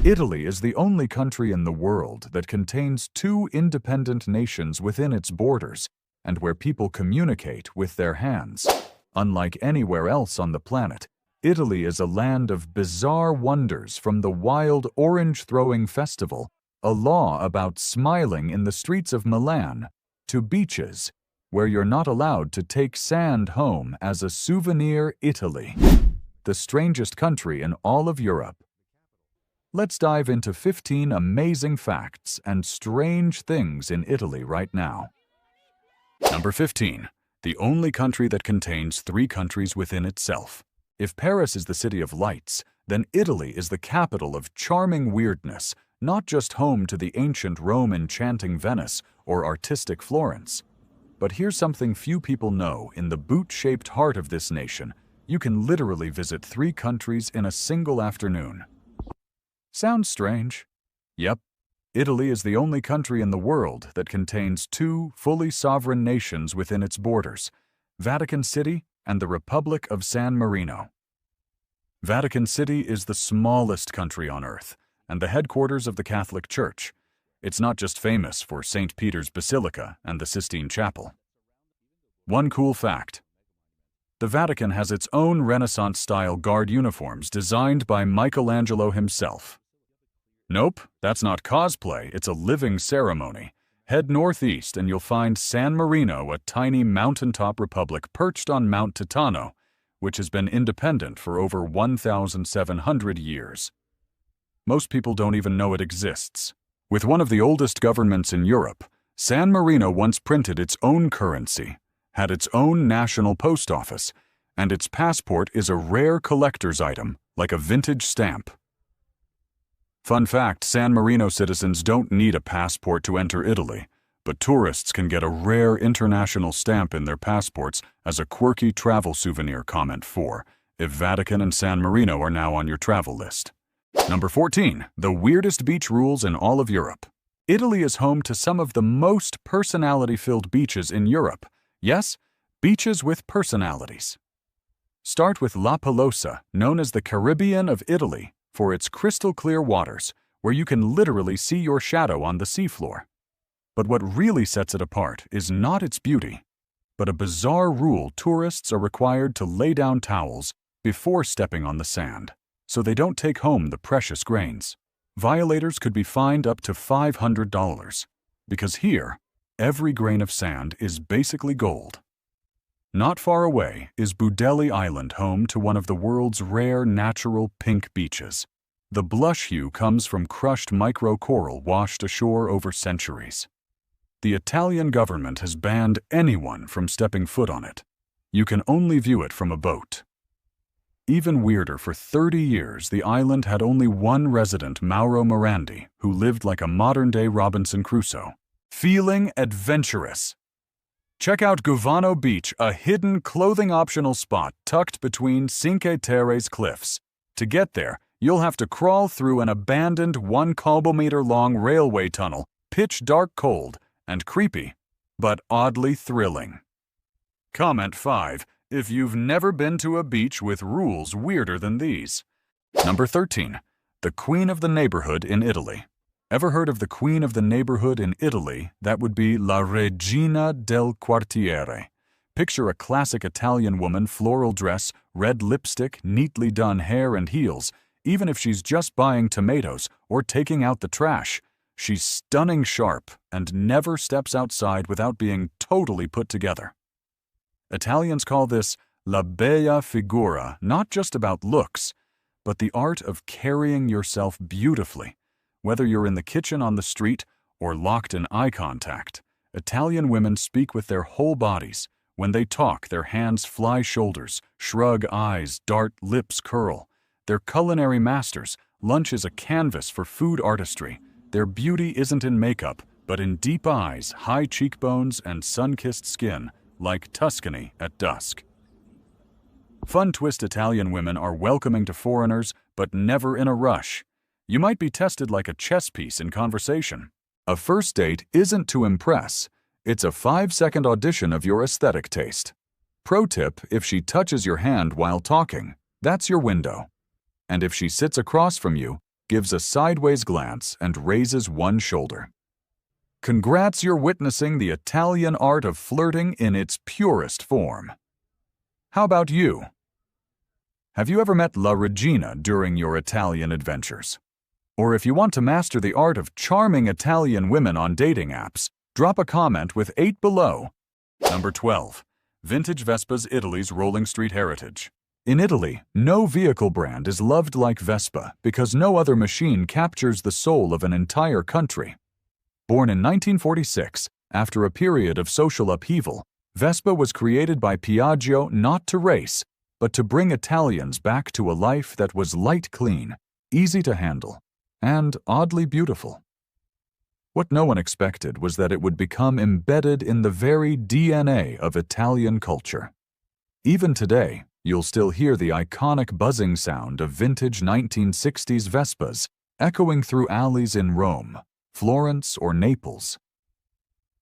Italy is the only country in the world that contains two independent nations within its borders and where people communicate with their hands. Unlike anywhere else on the planet, Italy is a land of bizarre wonders, from the wild orange-throwing festival, a law about smiling in the streets of Milan, to beaches where you're not allowed to take sand home as a souvenir. Italy, the strangest country in all of Europe. Let's dive into 15 amazing facts and strange things in Italy right now. Number 15. The only country that contains 3 countries within itself. If Paris is the city of lights, then Italy is the capital of charming weirdness, not just home to the ancient Rome enchanting Venice or artistic Florence. But here's something few people know: in the boot-shaped heart of this nation, you can literally visit 3 countries in a single afternoon. Sounds strange? Yep. Italy is the only country in the world that contains 2 fully sovereign nations within its borders: Vatican City and the Republic of San Marino. Vatican City is the smallest country on Earth and the headquarters of the Catholic Church. It's not just famous for St. Peter's Basilica and the Sistine Chapel. One cool fact: the Vatican has its own Renaissance-style guard uniforms designed by Michelangelo himself. Nope, that's not cosplay, it's a living ceremony. Head northeast and you'll find San Marino, a tiny mountaintop republic perched on Mount Titano, which has been independent for over 1,700 years. Most people don't even know it exists. With one of the oldest governments in Europe, San Marino once printed its own currency, had its own national post office, and its passport is a rare collector's item, like a vintage stamp. Fun fact: San Marino citizens don't need a passport to enter Italy, but tourists can get a rare international stamp in their passports as a quirky travel souvenir. Comment 4, if Vatican and San Marino are now on your travel list. Number 14. The weirdest beach rules in all of Europe. Italy is home to some of the most personality-filled beaches in Europe. Yes, beaches with personalities. Start with La Pelosa, known as the Caribbean of Italy, for its crystal-clear waters, where you can literally see your shadow on the seafloor. But what really sets it apart is not its beauty, but a bizarre rule: tourists are required to lay down towels before stepping on the sand, so they don't take home the precious grains. Violators could be fined up to $500, because here, every grain of sand is basically gold. Not far away is Budelli Island, home to one of the world's rare natural pink beaches. The blush hue comes from crushed micro-coral washed ashore over centuries. The Italian government has banned anyone from stepping foot on it. You can only view it from a boat. Even weirder, for 30 years the island had only one resident, Mauro Morandi, who lived like a modern-day Robinson Crusoe. Feeling adventurous? Check out Guvano Beach, a hidden clothing-optional spot tucked between Cinque Terre's cliffs. To get there, you'll have to crawl through an abandoned 1-kilometer-long railway tunnel, pitch dark, cold, and creepy, but oddly thrilling. Comment 5, if you've never been to a beach with rules weirder than these. Number 13. The Queen of the Neighborhood in Italy. Ever heard of the Queen of the Neighborhood in Italy? That would be La Regina del Quartiere. Picture a classic Italian woman, floral dress, red lipstick, neatly done hair and heels. Even if she's just buying tomatoes or taking out the trash, she's stunning sharp and never steps outside without being totally put together. Italians call this la bella figura, not just about looks, but the art of carrying yourself beautifully. Whether you're in the kitchen, on the street, or locked in eye contact, Italian women speak with their whole bodies. When they talk, their hands fly shoulders, shrug eyes, dart lips, curl. They're culinary masters. Lunch is a canvas for food artistry. Their beauty isn't in makeup, but in deep eyes, high cheekbones, and sun-kissed skin, like Tuscany at dusk. Fun twist: Italian women are welcoming to foreigners, but never in a rush. You might be tested like a chess piece in conversation. A first date isn't to impress. It's a 5-second audition of your aesthetic taste. Pro tip: if she touches your hand while talking, that's your window. And if she sits across from you, gives a sideways glance and raises one shoulder. Congrats, you're witnessing the Italian art of flirting in its purest form. How about you? Have you ever met La Regina during your Italian adventures? Or if you want to master the art of charming Italian women on dating apps, drop a comment with 8 below. Number 12. Vintage Vespas, Italy's rolling street heritage. In Italy, no vehicle brand is loved like Vespa because no other machine captures the soul of an entire country. Born in 1946, after a period of social upheaval, Vespa was created by Piaggio not to race, but to bring Italians back to a life that was light clean, easy to handle, and oddly beautiful. What no one expected was that it would become embedded in the very DNA of Italian culture. Even today, you'll still hear the iconic buzzing sound of vintage 1960s Vespas echoing through alleys in Rome, Florence, or Naples.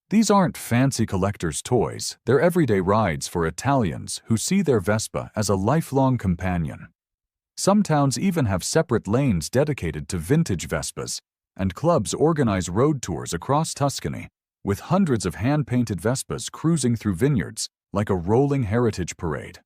These aren't fancy collector's toys, they're everyday rides for Italians who see their Vespa as a lifelong companion. Some towns even have separate lanes dedicated to vintage Vespas, and clubs organize road tours across Tuscany, with hundreds of hand-painted Vespas cruising through vineyards like a rolling heritage parade.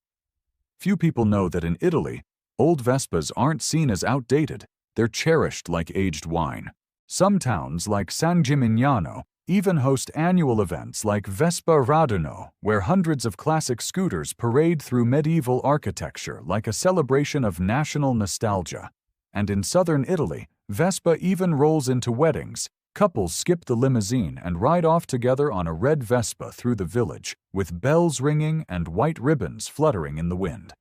Few people know that in Italy, old Vespas aren't seen as outdated, they're cherished like aged wine. Some towns, like San Gimignano, even host annual events like Vespa Raduno, where hundreds of classic scooters parade through medieval architecture like a celebration of national nostalgia. And in southern Italy, Vespa even rolls into weddings. Couples skip the limousine and ride off together on a red Vespa through the village, with bells ringing and white ribbons fluttering in the wind.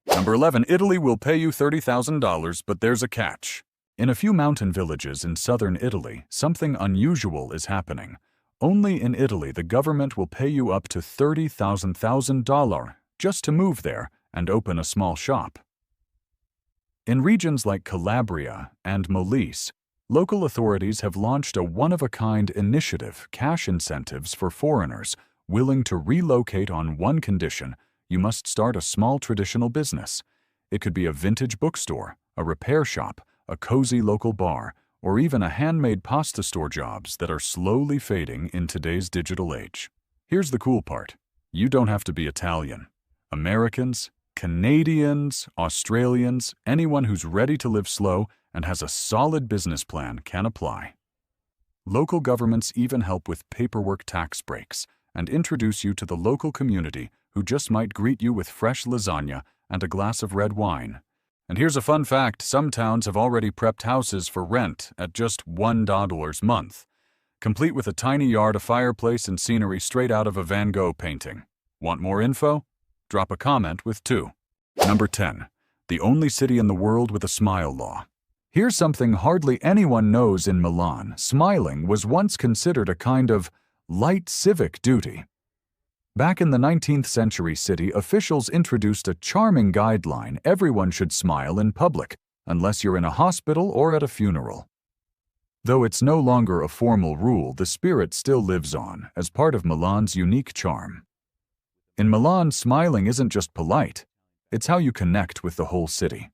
Number 11. Italy will pay you $30,000, but there's a catch. In a few mountain villages in southern Italy, something unusual is happening. Only in Italy, the government will pay you up to $30,000 just to move there and open a small shop. In regions like Calabria and Molise, local authorities have launched a one-of-a-kind initiative, cash incentives for foreigners willing to relocate on one condition: you must start a small traditional business. It could be a vintage bookstore, a repair shop, a cozy local bar, or even a handmade pasta store, jobs that are slowly fading in today's digital age. Here's the cool part. You don't have to be Italian. Americans, Canadians, Australians, anyone who's ready to live slow and has a solid business plan can apply. Local governments even help with paperwork tax breaks and introduce you to the local community who just might greet you with fresh lasagna and a glass of red wine. And here's a fun fact: some towns have already prepped houses for rent at just $1 a month, complete with a tiny yard, a fireplace, and scenery straight out of a Van Gogh painting. Want more info? Drop a comment with 2. Number 10. The only city in the world with a smile law. Here's something hardly anyone knows in Milan. Smiling was once considered a kind of light civic duty. Back in the 19th century city, officials introduced a charming guideline: everyone should smile in public, unless you're in a hospital or at a funeral. Though it's no longer a formal rule, the spirit still lives on as part of Milan's unique charm. In Milan, smiling isn't just polite, it's how you connect with the whole city.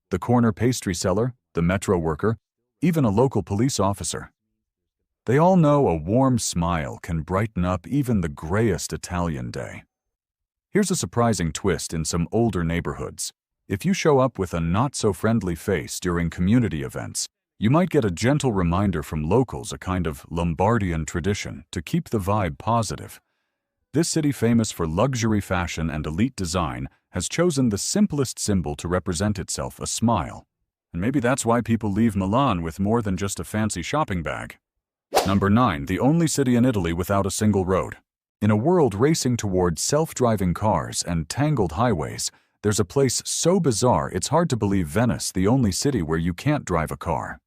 The corner pastry seller, the metro worker, even a local police officer. They all know a warm smile can brighten up even the grayest Italian day. Here's a surprising twist in some older neighborhoods. If you show up with a not-so-friendly face during community events, you might get a gentle reminder from locals, a kind of Lombardian tradition, to keep the vibe positive. This city, famous for luxury fashion and elite design, has chosen the simplest symbol to represent itself: a smile. And maybe that's why people leave Milan with more than just a fancy shopping bag. Number 9. The only city in Italy without a single road. In a world racing toward self-driving cars and tangled highways, there's a place so bizarre it's hard to believe: Venice, the only city where you can't drive a car.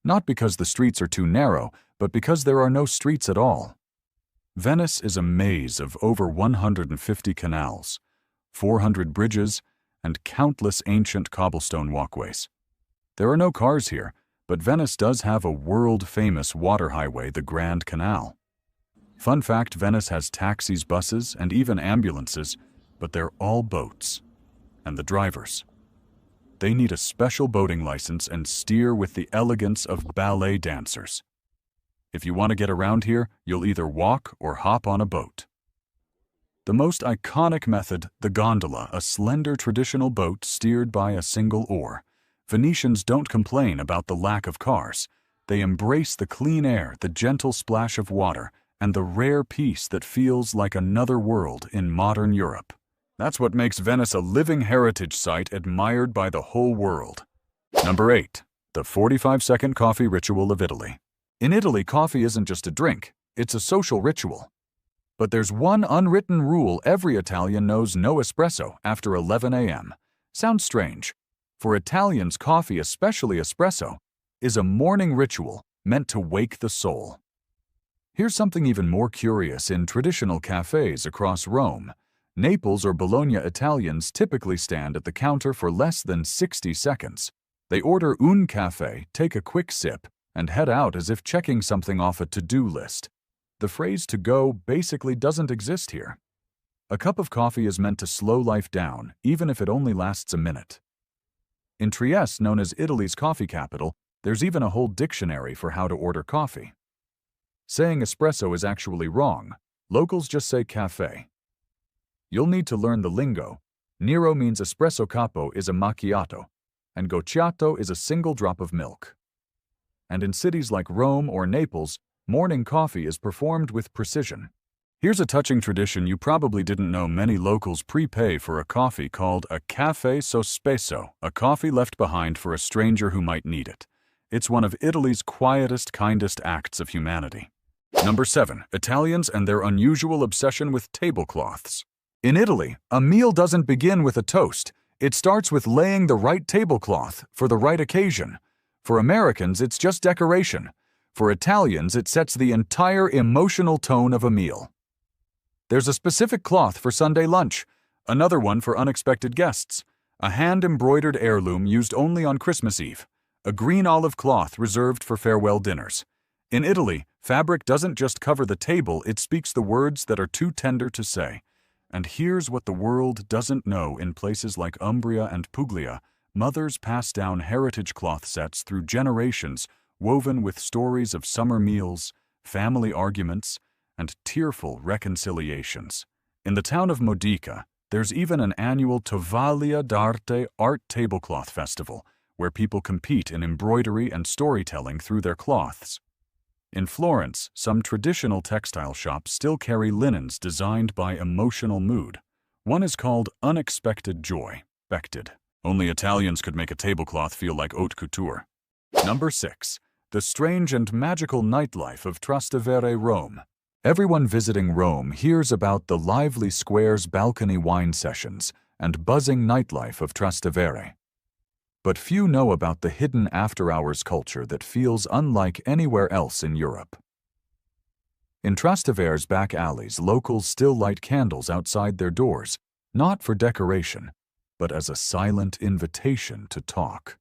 Not because the streets are too narrow, but because there are no streets at all. Venice is a maze of over 150 canals, 400 bridges, and countless ancient cobblestone walkways. There are no cars here, but Venice does have a world-famous water highway, the Grand Canal. Fun fact: Venice has taxis, buses, and even ambulances, but they're all boats. And the drivers, They need a special boating license and steer with the elegance of ballet dancers. If you want to get around here, you'll either walk or hop on a boat. The most iconic method, the gondola, a slender traditional boat steered by a single oar. Venetians don't complain about the lack of cars. They embrace the clean air, the gentle splash of water, and the rare peace that feels like another world in modern Europe. That's what makes Venice a living heritage site admired by the whole world. Number 8. The 45-second coffee ritual of Italy. In Italy, coffee isn't just a drink, it's a social ritual. But there's one unwritten rule every Italian knows: no espresso after 11 a.m. Sounds strange. For Italians, coffee, especially espresso, is a morning ritual meant to wake the soul. Here's something even more curious in traditional cafes across Rome. Naples or Bologna Italians typically stand at the counter for less than 60 seconds. They order un caffè, take a quick sip, and head out as if checking something off a to-do list. The phrase "to go" basically doesn't exist here. A cup of coffee is meant to slow life down, even if it only lasts a minute. In Trieste, known as Italy's coffee capital, there's even a whole dictionary for how to order coffee. Saying espresso is actually wrong. Locals just say caffè. You'll need to learn the lingo. Nero means espresso capo is a macchiato, and gocciato is a single drop of milk. And in cities like Rome or Naples, morning coffee is performed with precision. Here's a touching tradition you probably didn't know: many locals prepay for a coffee called a caffè sospeso, a coffee left behind for a stranger who might need it. It's one of Italy's quietest, kindest acts of humanity. Number 7. Italians and their unusual obsession with tablecloths. In Italy, a meal doesn't begin with a toast. It starts with laying the right tablecloth for the right occasion. For Americans, it's just decoration. For Italians, it sets the entire emotional tone of a meal. There's a specific cloth for Sunday lunch, another one for unexpected guests, a hand-embroidered heirloom used only on Christmas Eve, a green olive cloth reserved for farewell dinners. In Italy, fabric doesn't just cover the table, it speaks the words that are too tender to say. And here's what the world doesn't know: in places like Umbria and Puglia, mothers pass down heritage cloth sets through generations, woven with stories of summer meals, family arguments, and tearful reconciliations. In the town of Modica, there's even an annual Tovaglia d'Arte art tablecloth festival, where people compete in embroidery and storytelling through their cloths. In Florence, some traditional textile shops still carry linens designed by emotional mood. One is called Unexpected Joy. Only Italians could make a tablecloth feel like haute couture. Number 6. The strange and magical nightlife of Trastevere, Rome. Everyone visiting Rome hears about the lively squares, balcony wine sessions, and buzzing nightlife of Trastevere. But few know about the hidden after-hours culture that feels unlike anywhere else in Europe. In Trastevere's back alleys, locals still light candles outside their doors, not for decoration, but as a silent invitation to talk.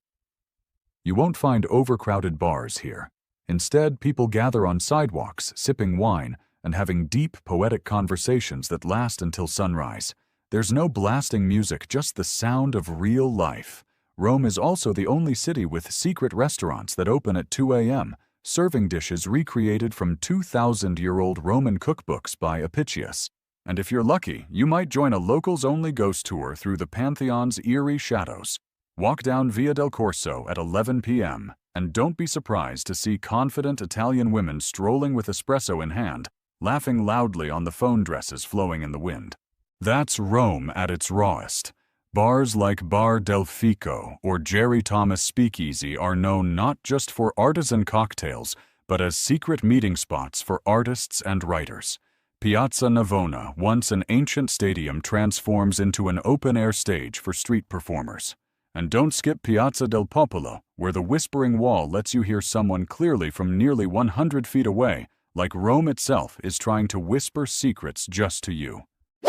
You won't find overcrowded bars here. Instead, people gather on sidewalks, sipping wine, and having deep, poetic conversations that last until sunrise. There's no blasting music, just the sound of real life. Rome is also the only city with secret restaurants that open at 2 a.m., serving dishes recreated from 2,000-year-old Roman cookbooks by Apicius. And if you're lucky, you might join a locals-only ghost tour through the Pantheon's eerie shadows. Walk down Via del Corso at 11 p.m., and don't be surprised to see confident Italian women strolling with espresso in hand, laughing loudly on the phone dresses flowing in the wind. That's Rome at its rawest. Bars like Bar del Fico or Jerry Thomas Speakeasy are known not just for artisan cocktails, but as secret meeting spots for artists and writers. Piazza Navona, once an ancient stadium, transforms into an open-air stage for street performers. And don't skip Piazza del Popolo, where the whispering wall lets you hear someone clearly from nearly 100 feet away, like Rome itself is trying to whisper secrets just to you.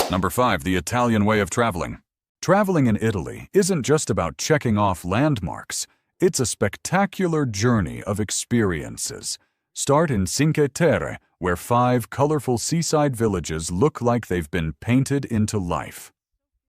Number 5. The Italian way of traveling. Traveling in Italy isn't just about checking off landmarks. It's a spectacular journey of experiences. Start in Cinque Terre, where 5 colorful seaside villages look like they've been painted into life.